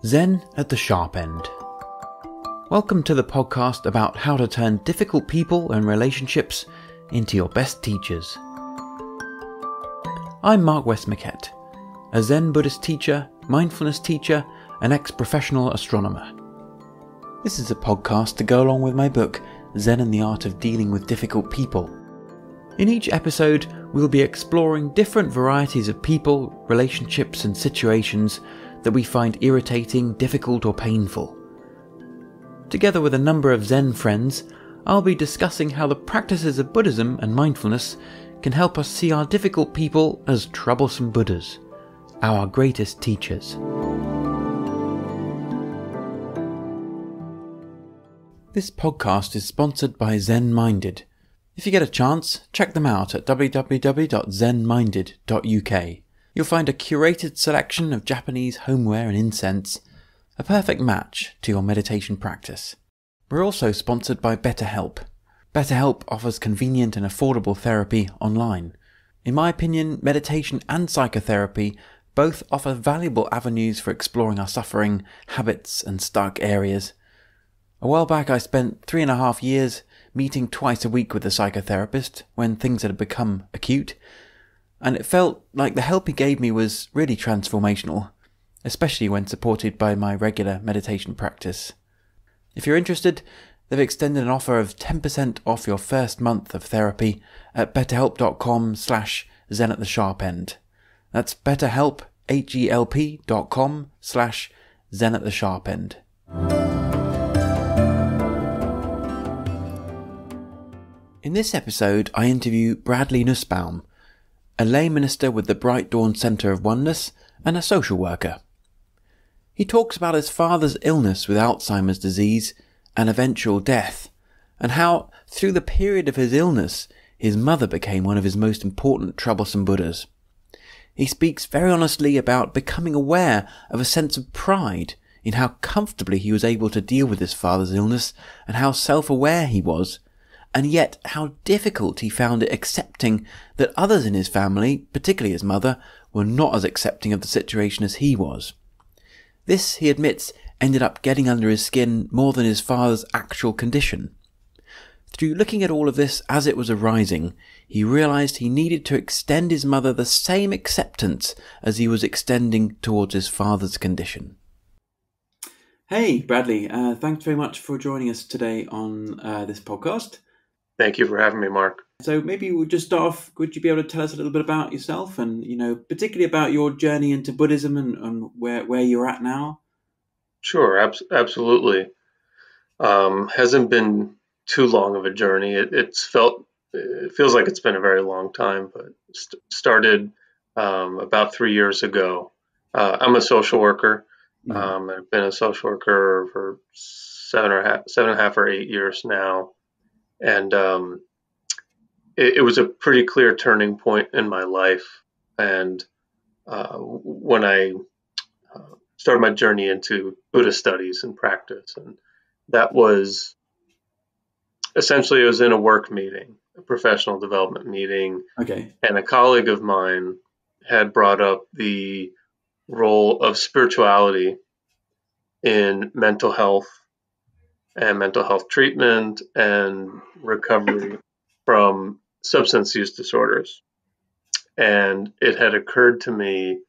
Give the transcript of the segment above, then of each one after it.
Zen at the Sharp End. Welcome to the podcast about how to turn difficult people and relationships into your best teachers. I'm Mark Westmackett, a Zen Buddhist teacher, mindfulness teacher, and ex-professional astronomer. This is a podcast to go along with my book, Zen and the Art of Dealing with Difficult People. In each episode, we'll be exploring different varieties of people, relationships, and situations that we find irritating, difficult, or painful. Together with a number of Zen friends, I'll be discussing how the practices of Buddhism and mindfulness can help us see our difficult people as troublesome Buddhas, our greatest teachers. This podcast is sponsored by Zen Minded. If you get a chance, check them out at www.zenminded.uk. You'll find a curated selection of Japanese homeware and incense, a perfect match to your meditation practice. We're also sponsored by BetterHelp. BetterHelp offers convenient and affordable therapy online. In my opinion, meditation and psychotherapy both offer valuable avenues for exploring our suffering, habits, and stuck areas. A while back I spent 3.5 years meeting twice a week with a psychotherapist when things had become acute, and it felt like the help he gave me was really transformational, especially when supported by my regular meditation practice. If you're interested, they've extended an offer of 10% off your first month of therapy at betterhelp.com/Zen at the Sharp End. That's betterhelp, HELP.com/Zen at the Sharp End. In this episode, I interview Bradley Nussbaum, a lay minister with the Bright Dawn Centre of Oneness and a social worker. He talks about his father's illness with Alzheimer's disease and eventual death, and how, through the period of his illness, his mother became one of his most important troublesome Buddhas. He speaks very honestly about becoming aware of a sense of pride in how comfortably he was able to deal with his father's illness and how self-aware he was, and yet how difficult he found it accepting that others in his family, particularly his mother, were not as accepting of the situation as he was. This, he admits, ended up getting under his skin more than his father's actual condition. Through looking at all of this as it was arising, he realised he needed to extend his mother the same acceptance as he was extending towards his father's condition. Hey, Bradley, thanks very much for joining us today on this podcast. Thank you for having me, Mark. So maybe we'll just start off, would you be able to tell us a little bit about yourself and, particularly about your journey into Buddhism and where you're at now? Sure, absolutely. Hasn't been too long of a journey. It feels like it's been a very long time, but started about 3 years ago. I'm a social worker. I've been a social worker for 7.5 or 8 years now. And it was a pretty clear turning point in my life. And when I started my journey into Buddhist studies and practice, and that was essentially, it was in a work meeting, a professional development meeting. Okay. And a colleague of mine had brought up the role of spirituality in mental health and mental health treatment and recovery from substance use disorders. And it had occurred to me,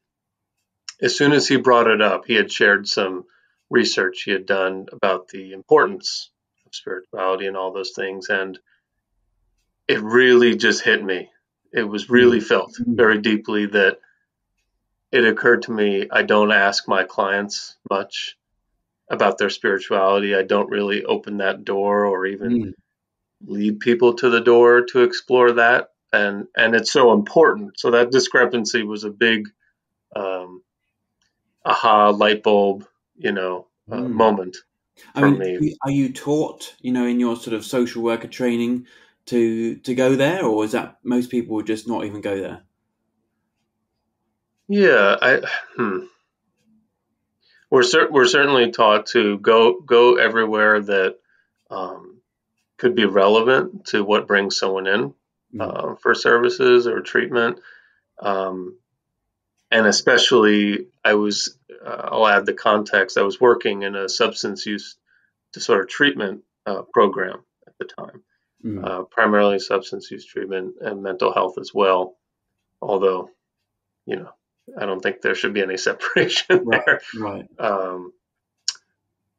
as soon as he brought it up, he had shared some research he had done about the importance of spirituality and all those things. And it really just hit me. It was really felt very deeply that it occurred to me, I don't ask my clients much about their spirituality. I don't really open that door or even lead people to the door to explore that. And it's so important. So that discrepancy was a big aha light bulb, moment for me. Are you taught, in your sort of social worker training to go there, or is that most people would just not even go there? Yeah, We're certainly taught to go everywhere that could be relevant to what brings someone in for services or treatment, and especially I was I'll add the context. I was working in a substance use disorder treatment program at the time, primarily substance use treatment and mental health as well. Although, I don't think there should be any separation there. Right.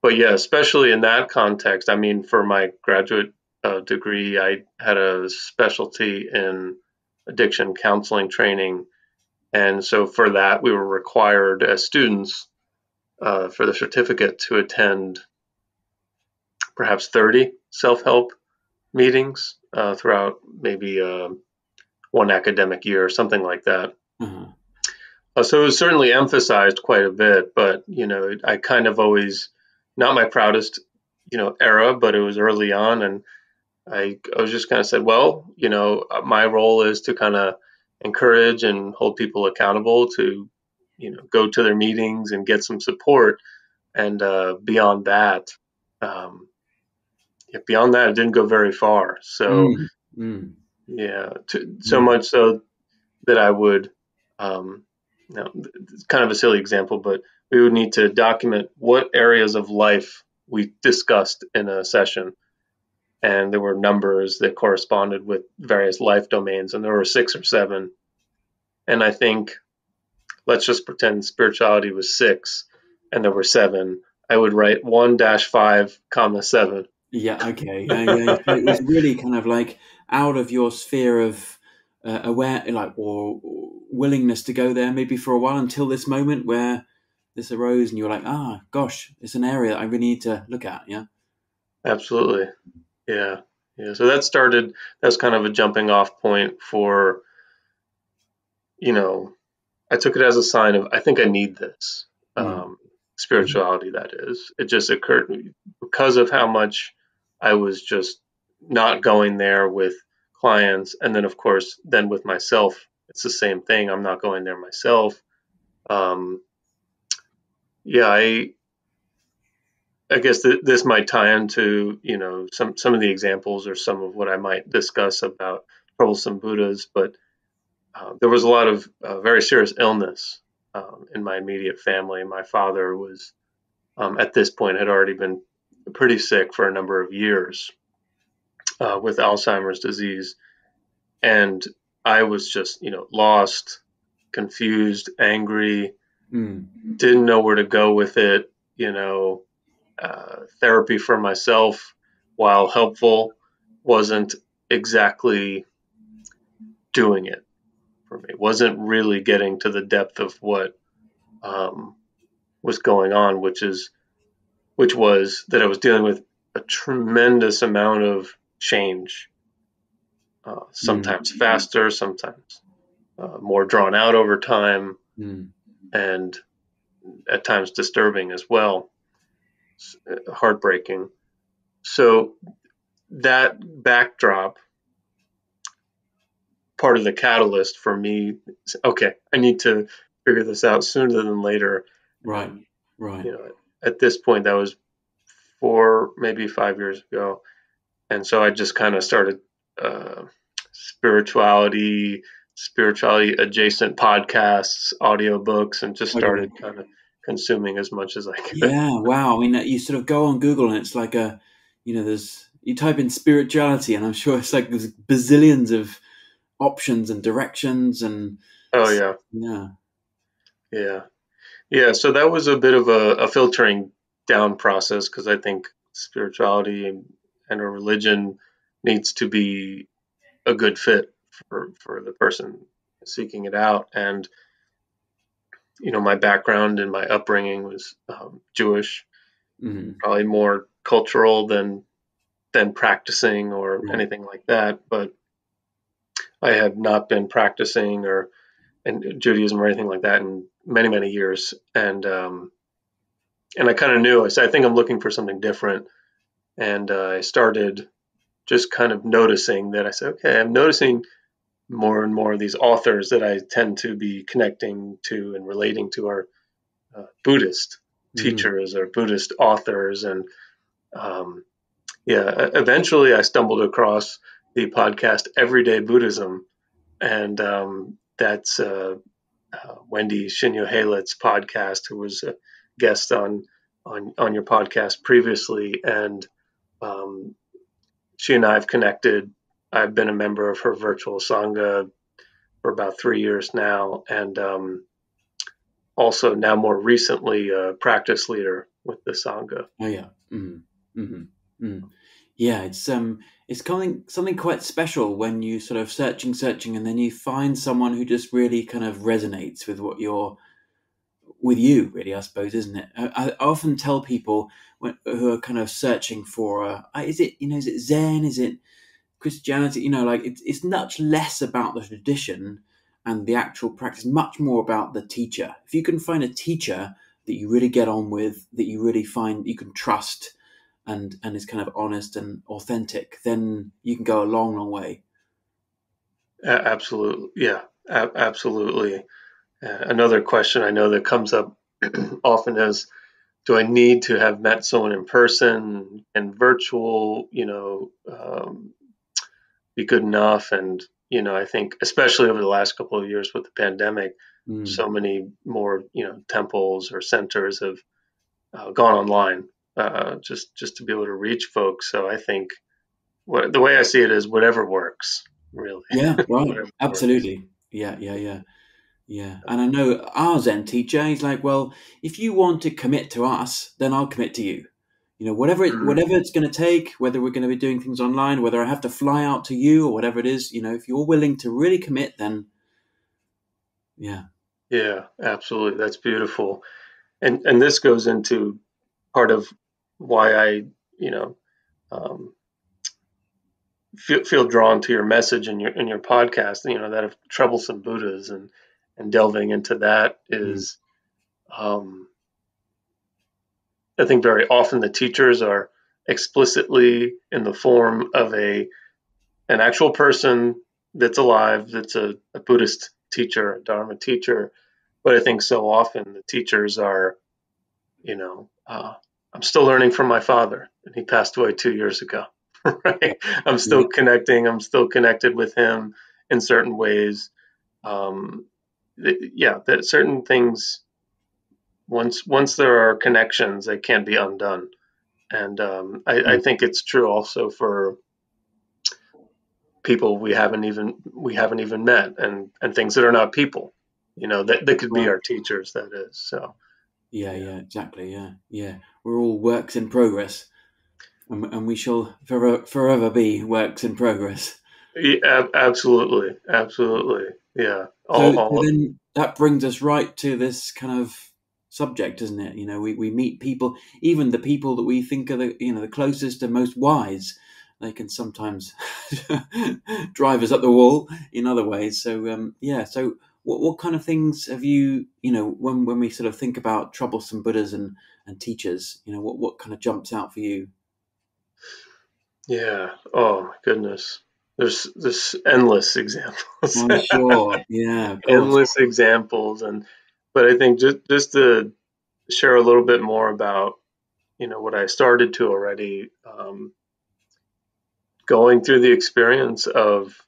But yeah, especially in that context, I mean, for my graduate degree, I had a specialty in addiction counseling training. And so for that, we were required as students for the certificate to attend perhaps 30 self-help meetings throughout maybe one academic year or something like that. So it was certainly emphasized quite a bit, but, I kind of always, not my proudest, era, but it was early on. And I was just kind of said, well, my role is to kind of encourage and hold people accountable to, go to their meetings and get some support. And beyond that, it didn't go very far. So, yeah, so much so that I would, it's kind of a silly example, but we would need to document what areas of life we discussed in a session. And there were numbers that corresponded with various life domains, and there were 6 or 7. And I think, let's just pretend spirituality was 6 and there were 7. I would write 1-5, 7. Yeah, okay. Yeah. So it was really kind of like out of your sphere of or willingness to go there maybe for a while until this moment where this arose and you were like, gosh, it's an area that I really need to look at. Yeah. Absolutely. Yeah. So that's kind of a jumping off point for, I took it as a sign of, I think I need this, spirituality, that is. It just occurred because of how much I was just not going there with clients. And then, of course, then with myself, it's the same thing. I'm not going there myself. I guess this might tie into, some of the examples or some of what I might discuss about troublesome Buddhas, but there was a lot of very serious illness in my immediate family. My father was, at this point, had already been pretty sick for a number of years with Alzheimer's disease. And I was just, lost, confused, angry, didn't know where to go with it, therapy for myself, while helpful, wasn't exactly doing it for me. Wasn't really getting to the depth of what was going on, which was that I was dealing with a tremendous amount of change, sometimes faster, sometimes more drawn out over time, and at times disturbing as well. Heartbreaking. So that backdrop, part of the catalyst for me, okay, I need to figure this out sooner than later. Right. At this point, that was 4, maybe 5 years ago. And so I just kind of started spirituality adjacent podcasts, audiobooks, and just started kind of consuming as much as I could. Yeah, wow. I mean, you sort of go on Google and it's like you type in spirituality and I'm sure it's like there's bazillions of options and directions and. Oh, yeah. Yeah. So that was a bit of a filtering down process, because I think spirituality and a religion needs to be a good fit for the person seeking it out. And my background and my upbringing was Jewish, probably more cultural than practicing or anything like that. But I had not been practicing in Judaism or anything like that in many, many years. And I kind of knew, I said, I think I'm looking for something different. And I started just kind of noticing that. I said, okay, I'm noticing more and more of these authors that I tend to be connecting to and relating to are Buddhist teachers or Buddhist authors. And eventually I stumbled across the podcast Everyday Buddhism. And that's Wendy Shinyo-Halit's podcast, who was a guest on your podcast previously, and um, she and I have connected. I've been a member of her virtual sangha for about 3 years now, and also now more recently a practice leader with the sangha. Oh yeah. Mm-hmm. Mm-hmm. Mm. Yeah, it's something quite special when you sort of searching, and then you find someone who just really kind of resonates with with you, really, I suppose, isn't it? I often tell people who are kind of searching for, is it Zen? Is it Christianity? Like it's much less about the tradition and the actual practice, much more about the teacher. If you can find a teacher that you really get on with, that you really find you can trust, and is kind of honest and authentic, then you can go a long, long way. Absolutely, yeah, absolutely. Another question I know that comes up often is, do I need to have met someone in person, and virtual, be good enough? And, I think especially over the last couple of years with the pandemic, Mm. so many more, temples or centers have gone online, just to be able to reach folks. So I think the way I see it is whatever works, really. Yeah, right. Whatever works. Absolutely. Yeah, yeah, yeah. Yeah, and I know our Zen teacher. He's like, well, if you want to commit to us, then I'll commit to you. Mm, Whatever it's going to take, whether we're going to be doing things online, whether I have to fly out to you or whatever it is. If you're willing to really commit, then yeah, yeah, absolutely. That's beautiful. And this goes into part of why I, you know, um, feel drawn to your message in your podcast. That of troublesome Buddhas, and delving into that mm, is, um, I think very often the teachers are explicitly in the form of an actual person that's alive, that's a Buddhist teacher, a Dharma teacher. But I think so often the teachers are, you know, uh, I'm still learning from my father, and he passed away 2 years ago. yeah, Right? I'm yeah, still connecting. I'm still connected with him in certain ways. Um, yeah, that certain things, once there are connections, they can't be undone. And I mm, think it's true also for people we haven't even met, and things that are not people. That could be right. our teachers. That is so. Yeah, Yeah. yeah, exactly. Yeah, yeah. We're all works in progress, and we shall forever be works in progress. Yeah, absolutely, absolutely. Yeah. So All. then that brings us right to this kind of subject, doesn't it? We meet people, even the people that we think are the closest and most wise. They can sometimes drive us up the wall in other ways. So yeah. So what kind of things have when we sort of think about troublesome Buddhas and teachers, what kind of jumps out for you? Yeah. Oh my goodness. There's endless examples. I'm sure. Yeah, of course. Endless examples. But I think just to share a little bit more about, what I started to already, going through the experience of,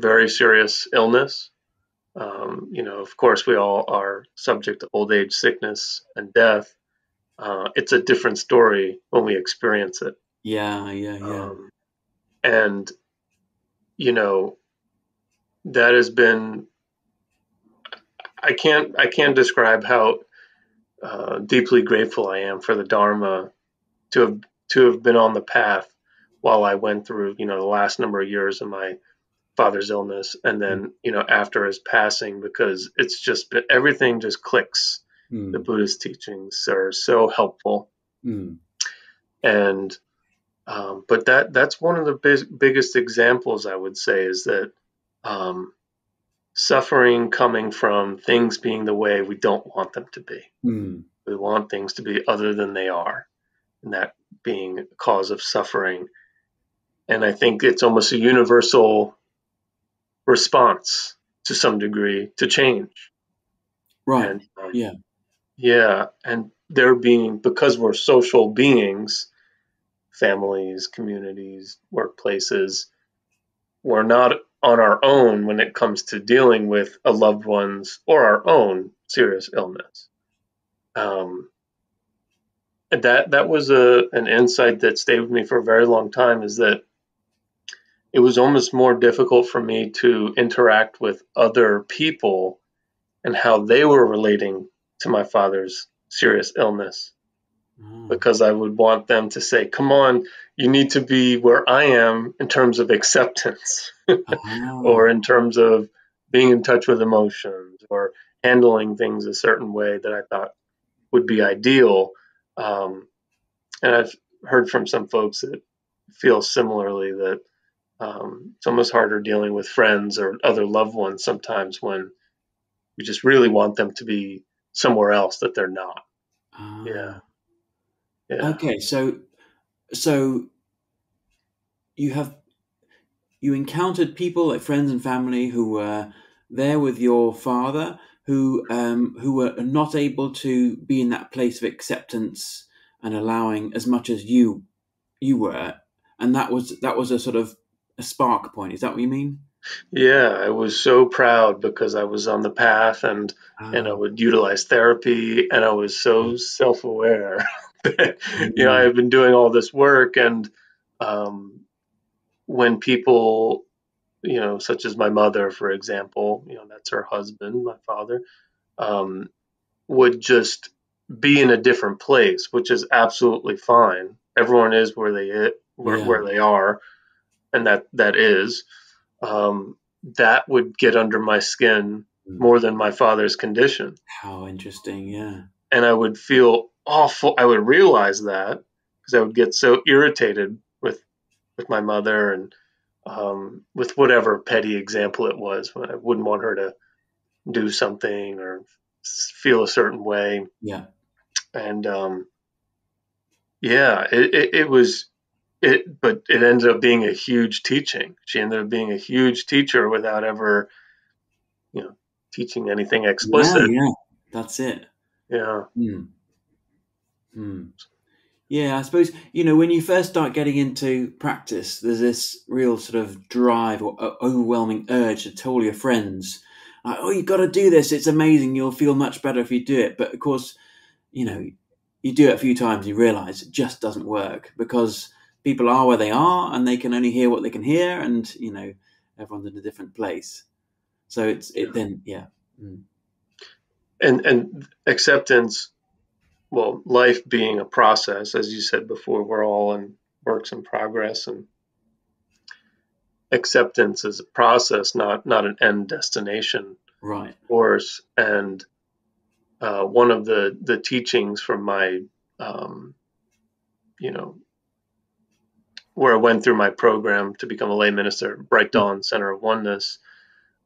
very serious illness. Of course, we all are subject to old age, sickness, and death. It's a different story when we experience it. Yeah, yeah, yeah. Um, and, you know, that has been, I can't describe how deeply grateful I am for the Dharma to have, to have been on the path while I went through, the last number of years of my father's illness, and Mm, then, after his passing, because it's just been, everything just clicks. The mm, Buddhist teachings are so helpful. mm, And but that's one of the biggest examples, I would say, is that, um, suffering coming from things being the way we don't want them to be. mm. We want things to be other than they are, and that being a cause of suffering. And I think it's almost a universal response to some degree to change. Right. And Yeah. yeah, and there being, because we're social beings, families, communities, workplaces, we're not on our own when it comes to dealing with a loved one's or our own serious illness. That was an insight that stayed with me for a very long time, is that it was almost more difficult for me to interact with other people and how they were relating to my father's serious illness, because I would want them to say, come on, you need to be where I am in terms of acceptance or in terms of being in touch with emotions or handling things a certain way that I thought would be ideal. And I've heard from some folks that feel similarly, that it's almost harder dealing with friends or other loved ones sometimes when you just really want them to be somewhere else that they're not. Yeah. Okay, so you encountered people like friends and family who were there with your father, who were not able to be in that place of acceptance and allowing as much as you were, and that was a sort of a spark point. Is that what you mean? Yeah, I was so proud because I was on the path, and I would utilize therapy, and I was so self-aware that I had been doing all this work, and when people, such as my mother, for example, that's her husband, my father, um, would just be in a different place, which is absolutely fine. Everyone is where they are, and that is. That would get under my skin more than my father's condition. How interesting, yeah. And I would feel awful. I would realize that because I would get so irritated with my mother, and with whatever petty example it was, when I wouldn't want her to do something or feel a certain way. Yeah. And it was but it ended up being a huge teaching. She ended up being a huge teacher without ever, teaching anything explicit. Yeah, that's it. Yeah. Yeah, I suppose, when you first start getting into practice, there's this real sort of drive or overwhelming urge to tell your friends, like, oh, you've got to do this. It's amazing. You'll feel much better if you do it. But of course, you do it a few times, you realize it just doesn't work, because people are where they are and they can only hear what they can hear, and everyone's in a different place. So And acceptance, well, life being a process, as you said before, we're all in works in progress, and acceptance is a process, not an end destination. Right. Of course. And one of the teachings from my, where I went through my program to become a lay minister, Bright Dawn Center of Oneness,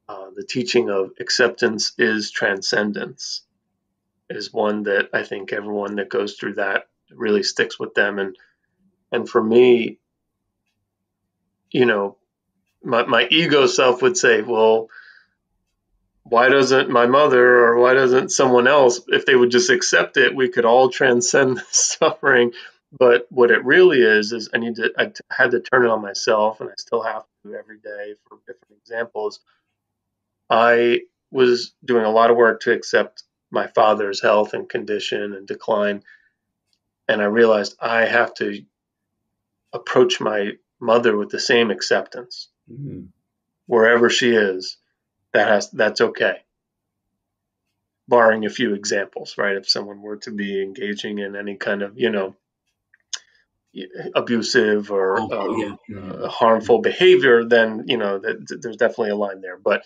the teaching of acceptance is transcendence is one that I think everyone that goes through that really sticks with them. And for me, my ego self would say, well, why doesn't my mother, or why doesn't someone else, if they would just accept it, we could all transcend the suffering. But what it really is I had to turn it on myself, and I still have to every day for different examples. I was doing a lot of work to accept my father's health and condition and decline. And I realized I have to approach my mother with the same acceptance. Wherever she is, that's okay. Barring a few examples, right? If someone were to be engaging in any kind of, abusive or harmful behavior, then, there's definitely a line there. But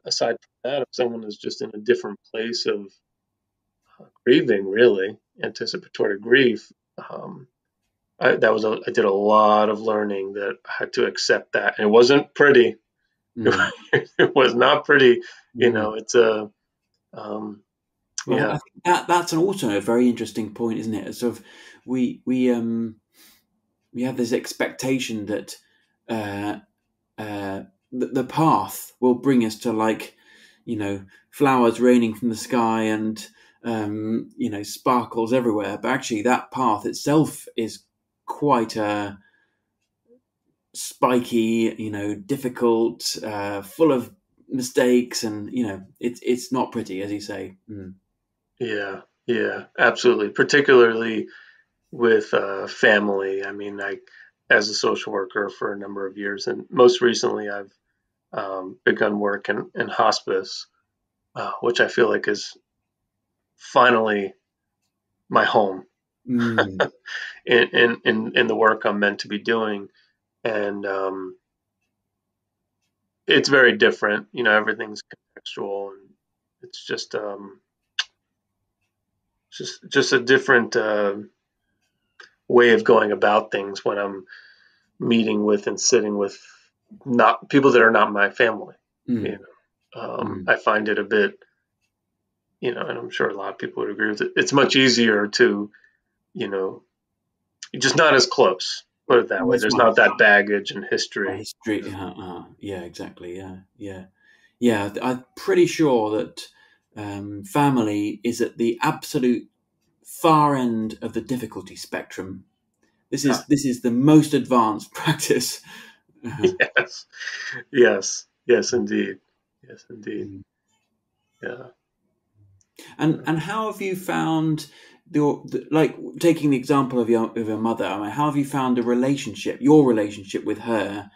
aside from that, if someone is just in a different place of grieving, really, anticipatory grief, I did a lot of learning that I had to accept that. And it wasn't pretty. It was not pretty. It's a, Well, I think that's also a very interesting point, isn't it? Sort of, we have this expectation that the path will bring us to, like, flowers raining from the sky and sparkles everywhere. But actually, that path itself is quite spiky, difficult, full of mistakes, and it's not pretty, as you say. Yeah, yeah, absolutely. Particularly with family. I mean, I, as a social worker for a number of years, and most recently, I've begun work in hospice, which I feel like is finally my home Mm. in the work I'm meant to be doing, and it's very different. Everything's contextual, and it's just a different way of going about things when I'm meeting with and sitting with not people that are not my family. You Mm. know, Mm. I find it a bit, and I'm sure a lot of people would agree with it. It's much easier to, you know, just not as close. Put it that way. That's There's right. not that baggage and A history. history. Yeah, exactly. Yeah. I'm pretty sure that family is at the absolute far end of the difficulty spectrum. This is the most advanced practice. Yes, yes, indeed, yes, indeed. Mm. Yeah. And how have you found like taking the example of your mother? I mean, how have you found your relationship with her,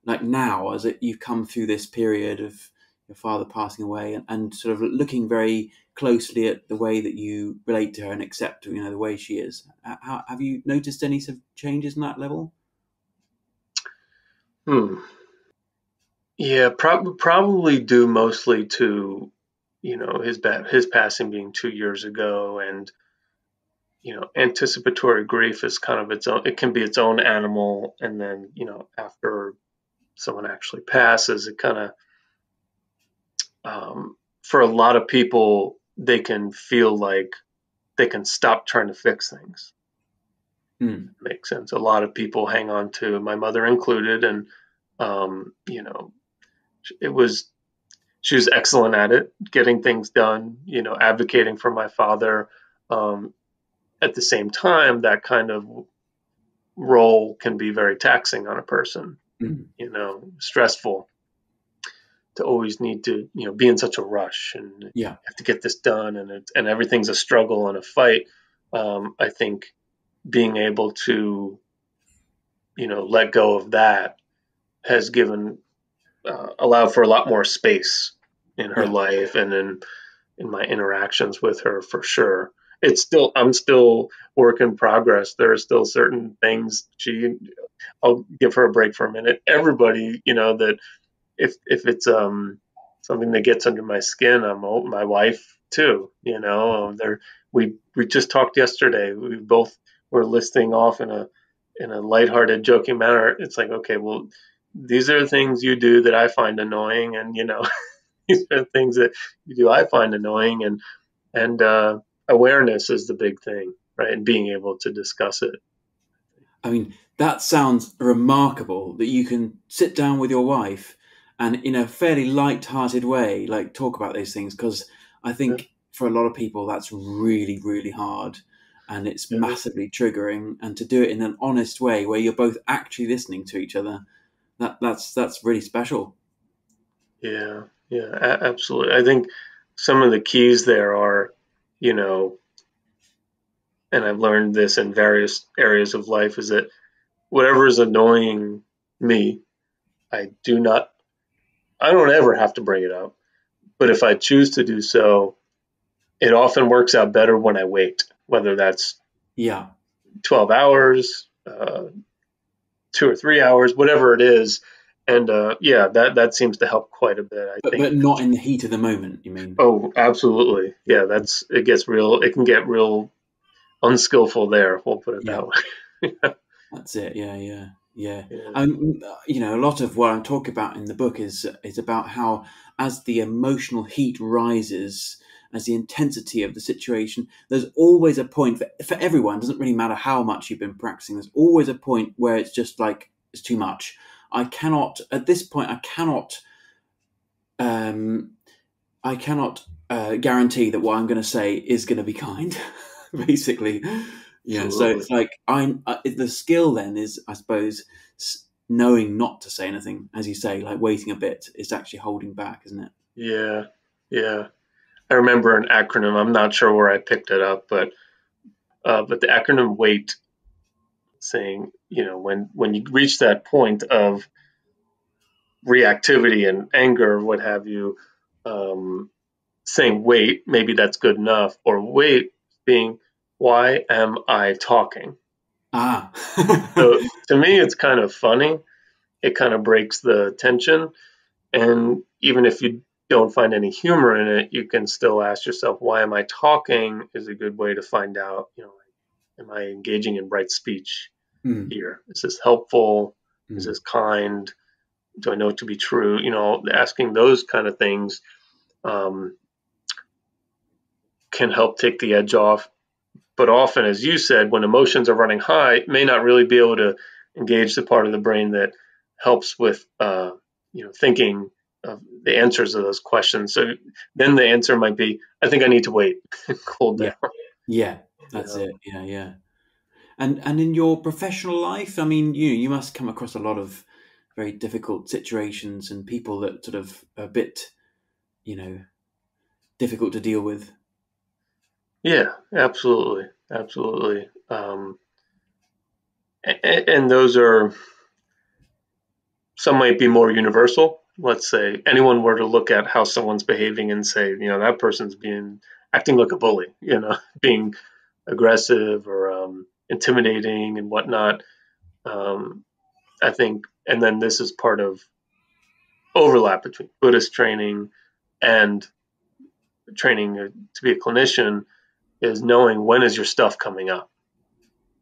like now, as you've come through this period of your father passing away, and sort of looking very closely at the way that you relate to her and accept, the way she is. How have you noticed any sort of changes in that level? Hmm. Yeah, probably due mostly to, his passing being 2 years ago, and anticipatory grief is kind of its own. It can be its own animal, and then after someone actually passes, it kind of for a lot of people they can feel like they can stop trying to fix things. Mm. Makes sense. A lot of people hang on to, my mother included, and um, you know, it was she was excellent at it, getting things done. Advocating for my father. Um, at the same time, that kind of role can be very taxing on a person. Mm. Stressful to always need to be in such a rush and Yeah. have to get this done, and everything's a struggle and a fight. I think being able to let go of that has given allowed for a lot more space in her Yeah. life and in my interactions with her, for sure. I'm still work in progress. There are still certain things I'll give her a break for a minute. Everybody, that if it's something that gets under my skin, my wife too. We just talked yesterday. We both were listing off in a lighthearted, joking manner. It's like, okay, well, these are the things you do that I find annoying, and these are the things that you do I find annoying, and awareness is the big thing, right? And being able to discuss it. I mean, that sounds remarkable that you can sit down with your wife and, in a fairly light-hearted way, like talk about these things. Because I Yeah, think for a lot of people, that's really, really hard, and it's yeah, massively triggering. And to do it in an honest way, where you're both actually listening to each other, that's really special. yeah, yeah, absolutely. I think some of the keys there are, you know, and I've learned this in various areas of life, is that whatever is annoying me, I do not, I don't ever have to bring it up. But if I choose to do so, it often works out better when I wait, whether that's Yeah, 12 hours, 2 or 3 hours, whatever it is. And yeah, that seems to help quite a bit, I but think. not in the heat of the moment. You mean? Oh, absolutely. Yeah, it gets real. It can get real unskillful there. We'll put it Yeah. that way. That's it. Yeah. Yeah. A lot of what I'm talking about in the book is about how, as the emotional heat rises, as the intensity of the situation, there's always a point for everyone. It doesn't really matter how much you've been practicing. There's always a point where it's just like it's too much. I cannot at this point. Um, I cannot guarantee that what I'm going to say is going to be kind, basically. Yeah. So Absolutely. it's like the skill then is, I suppose, knowing not to say anything, as you say, like waiting a bit, is actually holding back, isn't it? Yeah, yeah. I remember an acronym. I'm not sure where I picked it up, but the acronym WAIT, saying, when you reach that point of reactivity and anger or what have you, um, saying wait, maybe that's good enough, or wait being, why am I talking? Ah. So to me, it's kind of funny. It kind of breaks the tension. And even if you don't find any humor in it, you can still ask yourself, why am I talking? Is a good way to find out, am I engaging in right speech Mm, here? Is this helpful? Is mm. this kind? Do I know it to be true? Asking those kind of things um, can help take the edge off. But often, as you said, when emotions are running high, it may not really be able to engage the part of the brain that helps with, thinking of the answers of those questions. So then the answer might be, I think I need to wait and cool Yeah, down. yeah, You that's know? it. Yeah, yeah. And in your professional life, I mean, you must come across a lot of very difficult situations and people that sort of are a bit, you know, difficult to deal with. Yeah, absolutely, absolutely. And those are, some might be more universal. Let's say anyone were to look at how someone's behaving and say, that person's being acting like a bully, being aggressive or intimidating and whatnot. Um, I think, and then this is part of overlap between Buddhist training and training to be a clinician, is knowing when is your stuff coming up,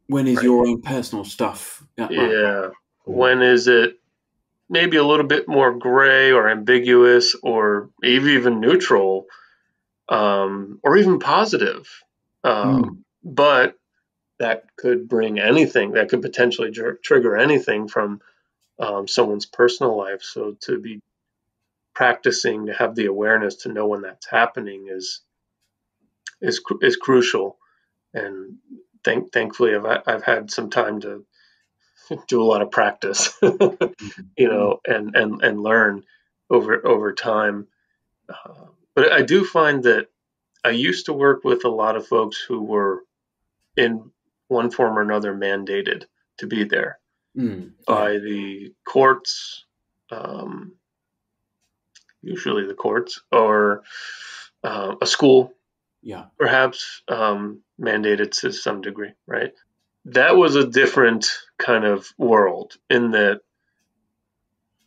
When is right? your own personal stuff? Yeah, right. Yeah. Mm, When is it maybe a little bit more gray or ambiguous or maybe even neutral, or even positive? mm, But that could bring anything, that could potentially trigger anything from someone's personal life. So to be practicing to have the awareness to know when that's happening is crucial. And thankfully, I've had some time to do a lot of practice, mm, and learn over time. But I do find that I used to work with a lot of folks who were in one form or another mandated to be there yeah, by the courts, um, usually the courts, or a school, yeah. perhaps mandated to some degree, right? That was a different kind of world in that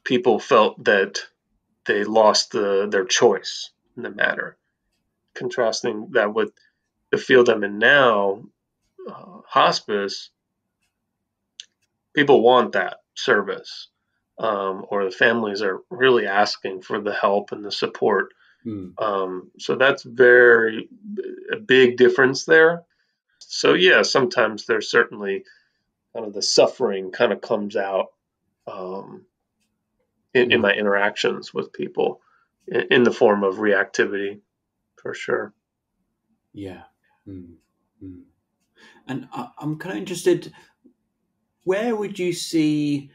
people felt that they lost their choice in the matter. Contrasting that with the field I'm in now, hospice, people want that service, or the families are really asking for the help and the support. Mm, So that's very a big difference there. So yeah, sometimes there's certainly kind of the suffering kind of comes out um, in mm, my interactions with people in the form of reactivity, for sure. yeah. Mm, mm. And I'm kind of interested. Where would you see,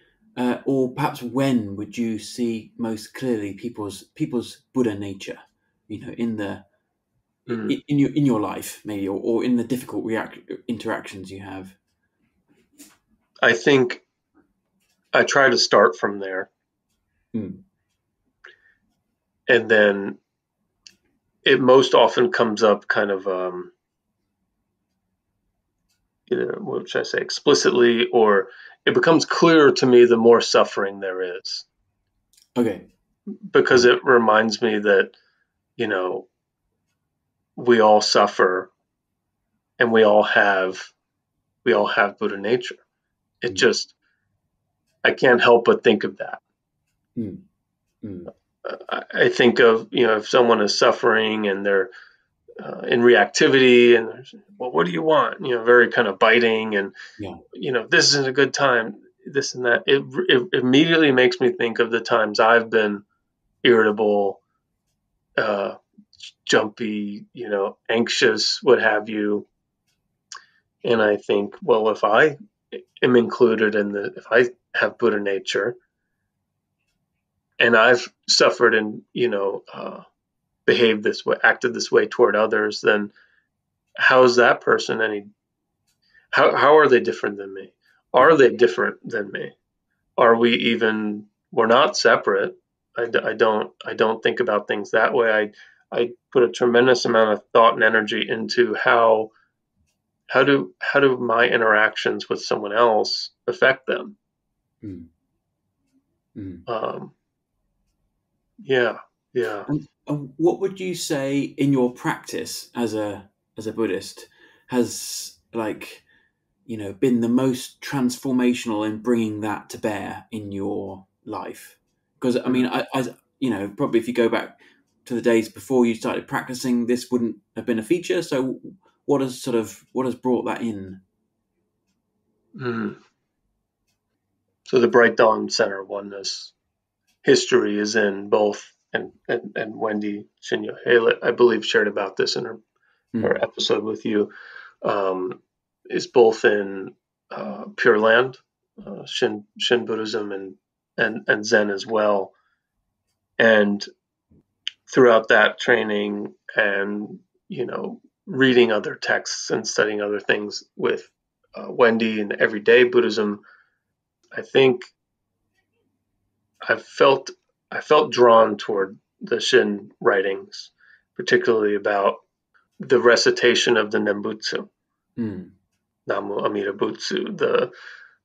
or perhaps when would you see most clearly people's Buddha nature? In the Mm. in your life, maybe, or in the difficult interactions you have. I think I try to start from there, Mm. and then it most often comes up kind of either, what should I say, explicitly, or it becomes clearer to me the more suffering there is, Okay. because Mm. it reminds me that you know we all suffer and we all have Buddha nature. It Mm. just, I can't help but think of that. Mm. Mm. I think of, if someone is suffering and they're in reactivity and well, what do you want? Very kind of biting and Yeah. this isn't a good time, this and that. It immediately makes me think of the times I've been irritable, uh, jumpy, anxious, what have you. And I think, well, if I am included in if I have Buddha nature, and I've suffered and behaved this way, acted this way toward others, then how is that person any? How are they different than me? Are Yeah. they different than me? Are we even? We're not separate. I don't think about things that way. I put a tremendous amount of thought and energy into how do my interactions with someone else affect them. Mm. Mm. Um, yeah, yeah. And what would you say in your practice as a Buddhist has, like, been the most transformational in bringing that to bear in your life? Because I mean, Mm. probably if you go back to the days before you started practicing, this wouldn't have been a feature. So, what has brought that in? Mm. So the Bright Dawn Center Oneness history is in both, and Wendy Shinyo Haylett, I believe, shared about this in her Mm. episode with you, um, is both in Pure Land, Shin Buddhism, and Zen as well. And throughout that training, and reading other texts and studying other things with Wendy and everyday Buddhism, I think I felt I felt drawn toward the Shin writings, particularly about the recitation of the Nembutsu, Mm. Namu Amida Butsu,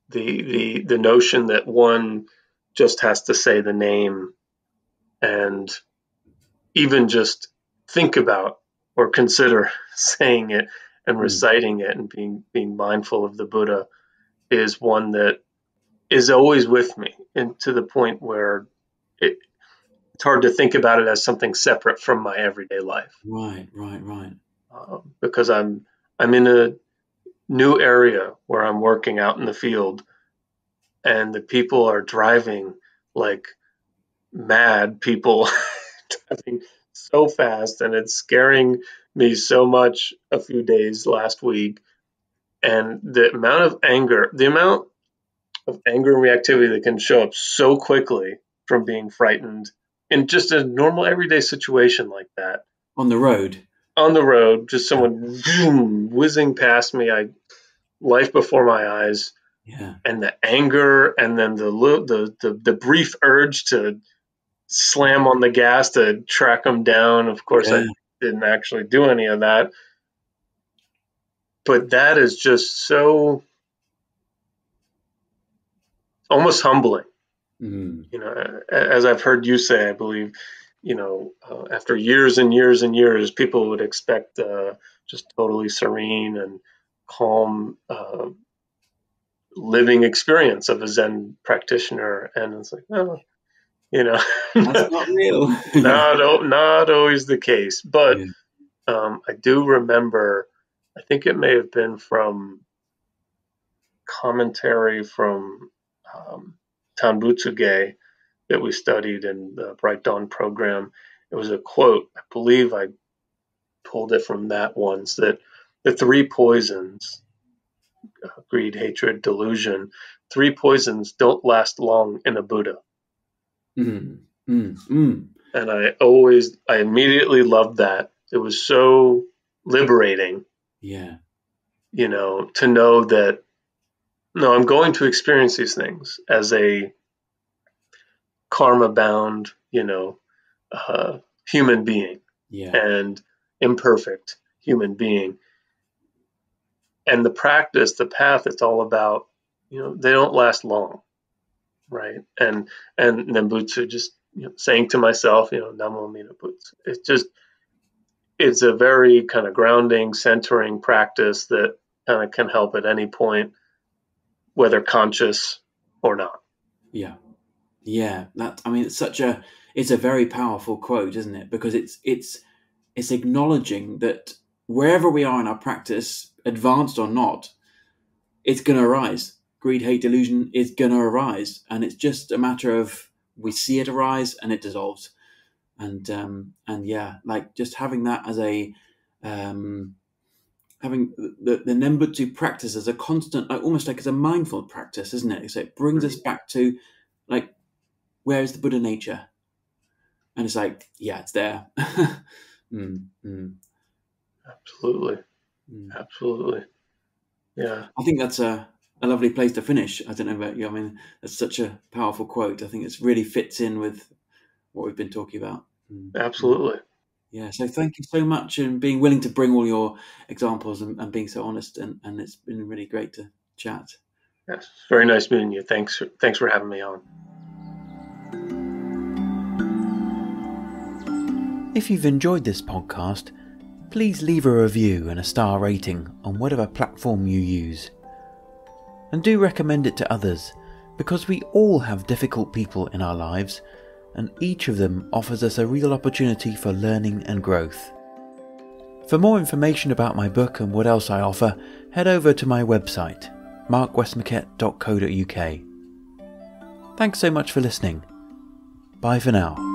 the notion that one just has to say the name, and even just think about or consider saying it and Mm. reciting it and being mindful of the Buddha is one that is always with me, and to the point where it's hard to think about it as something separate from my everyday life, Right, right, right. because I'm in a new area where I'm working out in the field, and the people are driving like mad people, driving so fast, and it's scaring me so much a few days last week. And the amount of anger and reactivity that can show up so quickly from being frightened in just a normal everyday situation like that, On the road. on the road, just Yeah. someone zoom, whizzing past me, life before my eyes, Yeah. and the anger, and then the brief urge to slam on the gas to track them down. Of course, I Yeah. didn't actually do any of that, but that is just so almost humbling. Mm. As I've heard you say, I believe, after years and years and years, people would expect just totally serene and calm living experience of a Zen practitioner, and it's like, oh, you know, That's not real. Yeah. not always the case. But Yeah. I do remember, I think it may have been from commentary from um, Tanbutsuge that we studied in the Bright Dawn program. It was a quote. I believe I pulled it from that once, that the three poisons, greed, hatred, delusion, three poisons don't last long in a Buddha. Mm. Mm. Mm. And I immediately loved that. It was so liberating, Yeah. to know that, no, I'm going to experience these things as a karma bound, uh, human being, Yeah. and imperfect human being. And the practice, the path, it's all about, they don't last long, right? And Nembutsu, just saying to myself, Namo Amida Butsu. It's a very kind of grounding, centering practice that kind of can help at any point, whether conscious or not. Yeah. Yeah. That, I mean, it's a very powerful quote, isn't it? Because it's acknowledging that wherever we are in our practice, advanced or not, it's going to arise. Greed, hate, delusion is going to arise, and it's just a matter of we see it arise and it dissolves. And yeah, like just having that as a um, having the Nembutsu practice as a constant, like almost like as a mindful practice, isn't it? So it brings us back to, like, where is the Buddha nature? And it's like, yeah, it's there. Absolutely. Absolutely. Yeah. I think that's a lovely place to finish. I don't know about you. I mean, that's such a powerful quote. I think it really fits in with what we've been talking about. Absolutely. Yeah. So thank you so much, and being willing to bring all your examples and being so honest. And it's been really great to chat. Yes. Very nice meeting you. Thanks for having me on. If you've enjoyed this podcast, please leave a review and a star rating on whatever platform you use. And do recommend it to others, because we all have difficult people in our lives, and each of them offers us a real opportunity for learning and growth. For more information about my book and what else I offer, head over to my website, markwestmackett.co.uk. Thanks so much for listening. Bye for now.